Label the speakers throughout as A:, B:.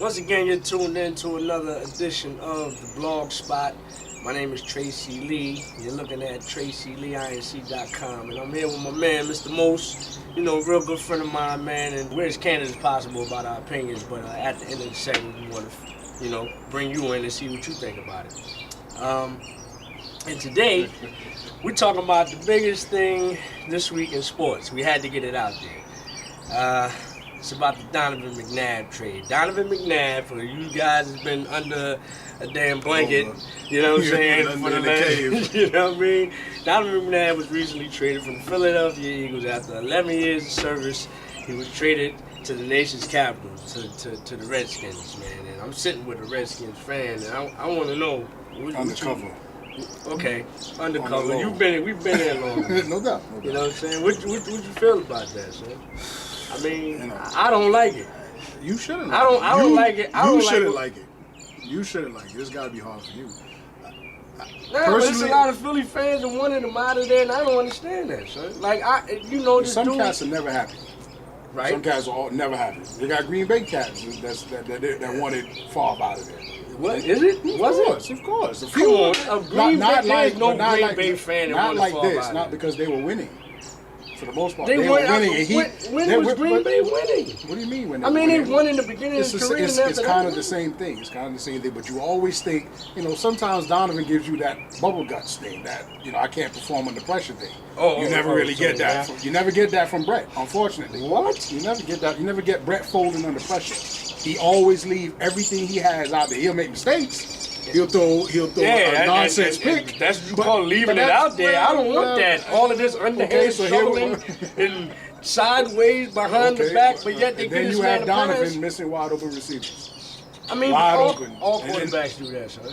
A: Once again, you're tuned in to another edition of the Blog Spot. My name is Tracey Lee. You're looking at TracyLeeINC.com, and I'm here with my man, Mr. Mose. You know, a real good friend of mine, man, and we're as candid as possible about our opinions, but at the end of the segment, we want to, bring you in and see what you think about it. And today, we're talking about the biggest thing this week in sports. We had to get it out there. It's about the Donovan McNabb trade. Donovan McNabb, for you guys, has been under a damn blanket, you know what I'm saying?
B: Under the cave.
A: You know what I mean? Donovan McNabb was recently traded from the Philadelphia Eagles after 11 years of service. He was traded to the nation's capital, to the Redskins, man. And I'm sitting with a Redskins fan, and I want to know.
B: Undercover.
A: Okay, undercover. We've been there long.
B: No doubt.
A: You know what I'm saying? What you feel about that, son? I mean, I don't like it.
B: You shouldn't.
A: I don't like it.
B: You shouldn't like it. You shouldn't like it. It's got to be hard for you.
A: Nah, but there's a lot of Philly fans that wanted him out of there, and I don't understand that, son. Like, this
B: some
A: dude,
B: cats are never happy.
A: Right?
B: Some cats are never happy. You got Green Bay cats that wanted Favre out of there.
A: What is it?
B: Of course.
A: Come on, a Green Bay fan that
B: not
A: wanted
B: like
A: Favre
B: this.
A: out
B: Not
A: of there.
B: because they were winning. For the most part,
A: They
B: were winning.
A: When was Green Bay winning?
B: What do you mean when?
A: They won in the beginning of his career.
B: It's kind of the same thing. It's kind of the same thing. But you always think, sometimes Donovan gives you that bubble guts thing, that I can't perform under pressure thing. You never really get that. You never get that from Brett, unfortunately.
A: What?
B: You never get that. You never get Brett folding under pressure. He always leave everything he has out there. He'll make mistakes. He'll throw a nonsense pick.
A: That's what you call leaving it out there. I don't want that. All of this underhand shoveling and sideways behind the back, but yet they get his man the pass.
B: Then you have Donovan missing wide open receivers.
A: I mean, all quarterbacks do that, son.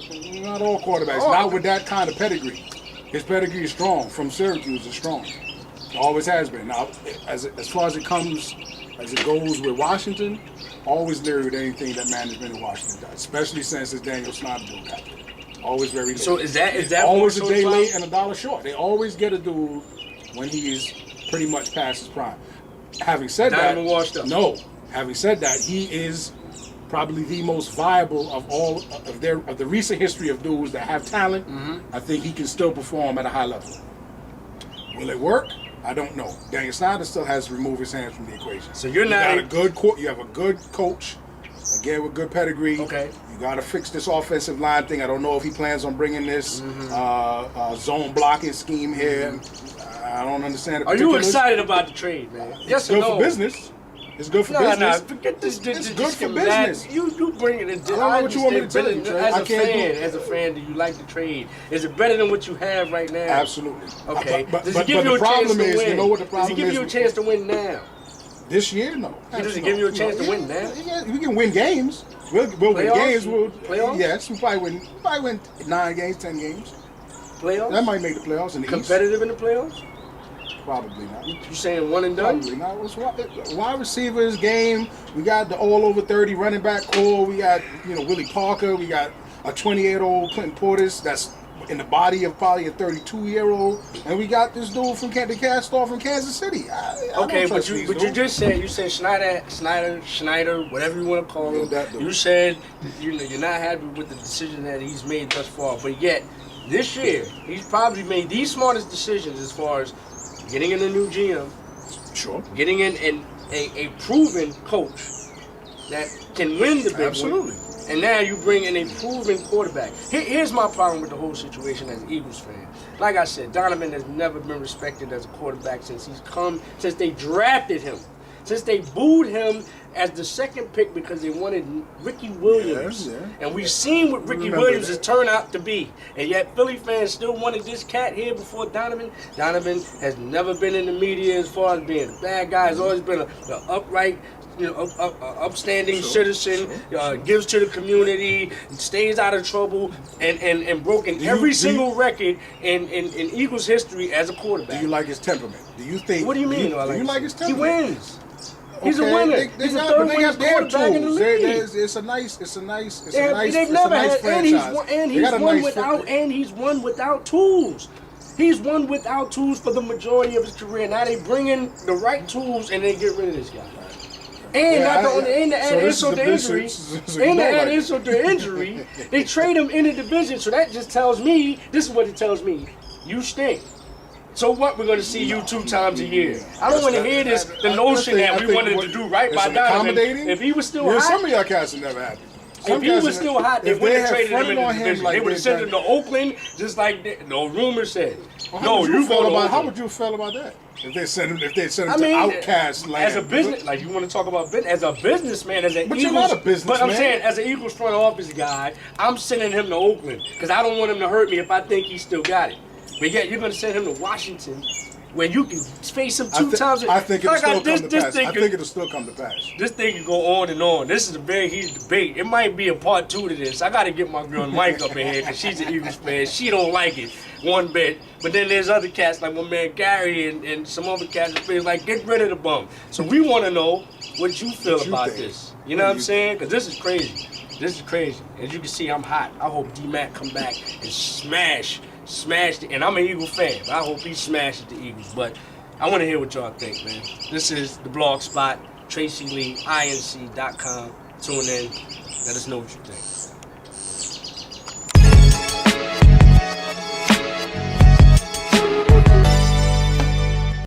B: Not all quarterbacks. Not with that kind of pedigree. His pedigree is strong. From Syracuse, is strong. Always has been. Now, as far as it goes with Washington, always leery with anything that management in Washington does, especially since it's Daniel Snyder got there. Always very late.
A: So is that
B: always a day late and $1 short? They always get a dude when he's pretty much past his prime. Having said that, having said that, he is probably the most viable of all of the recent history of dudes that have talent. Mm-hmm. I think he can still perform at a high level. Will it work? I don't know. Daniel Snyder still has to remove his hands from the equation.
A: So you
B: have a good coach, again with good pedigree.
A: Okay.
B: You got to fix this offensive line thing. I don't know if he plans on bringing this zone blocking scheme here. I don't understand.
A: Are you excited about the trade, man? Yes or no?
B: It's good for business. It's good for business.
A: No, forget this.
B: It's good for business.
A: You bring it in.
B: I don't know what you want me to tell you, Trey.
A: As a fan, do you like the trade? Is it better than what you have right now?
B: Absolutely.
A: Okay.
B: But the problem is, you know what the problem is?
A: Does he give you a chance to win now?
B: This year, no.
A: Does he give you a chance to win now?
B: Yeah, we can win games. We'll win games.
A: Playoffs?
B: Yes, we probably win 9 games, 10 games.
A: Playoffs?
B: That might make the playoffs in the
A: Competitive in the playoffs?
B: Probably not.
A: You saying one and done?
B: Probably not. It's wide receivers game. We got the all over 30 running back core. We got Willie Parker. We got a 28-year-old Clinton Portis that's in the body of probably a 32-year-old, and we got this dude from the cast off from Kansas City.
A: But you just said Schneider, whatever you want to call him. You said you're not happy with the decision that he's made thus far, but yet this year he's probably made the smartest decisions as far as getting in a new GM,
B: sure,
A: getting in a proven coach that can win the big one. And now you bring in a proven quarterback. Here's my problem with the whole situation as an Eagles fan. Like I said, Donovan has never been respected as a quarterback since they drafted him. Since they booed him as the second pick because they wanted Ricky Williams. Yeah. And we've seen what Ricky Williams has turned out to be. And yet Philly fans still wanted this cat here before Donovan. Donovan has never been in the media as far as being a bad guy. He's always been an upright, upstanding citizen, gives to the community, stays out of trouble, and broken every single record in Eagles history as a quarterback.
B: Do you like his temperament? Do you think?
A: What do you mean?
B: Do you like his temperament?
A: He wins. He's a winner. He's a third winningest quarterback in the league.
B: It's a nice franchise.
A: And he's won without tools. He's won without tools for the majority of his career. Now they bring in the right tools and they get rid of this guy. And not the only, and to add insult to injury, they trade him in the division. So that just tells me, this is what it tells me, you stink. So what, we're going to see you 2 times a year. I don't want to hear this, the notion that we wanted to do right by Donovan. If he was still hot.
B: Some of y'all cats are never happy.
A: If he was still hot, they wouldn't have traded him in the division. They would have sent him to Oakland, just like no rumor said.
B: How would you feel about that? If they sent him to outcast land.
A: As a business, like you want to talk about business, as a businessman, as an
B: but
A: Eagles,
B: you're not a businessman.
A: But I'm saying, as an Eagles front office guy, I'm sending him to Oakland because I don't want him to hurt me if I think he still got it. But yet you're going to send him to Washington, where you can face him 2 times.
B: I think it'll still come to pass. I think it'll still come to pass.
A: This thing can go on and on. This is a very heated debate. It might be a part 2 to this. I got to get my girl Mike up in here because she's an Eagles fan. She don't like it one bit. But then there's other cats like my man Gary and some other cats that feel like get rid of the bum. So we want to know what you feel about this. You know what I'm saying? Because this is crazy. This is crazy. As you can see, I'm hot. I hope D-Mac come back and smash it. And I'm an Eagle fan. But I hope he smashes the Eagles. But I want to hear what y'all think, man. This is the blog spot. Tracey Lee, inc.com. Tune in. Let us know what you think.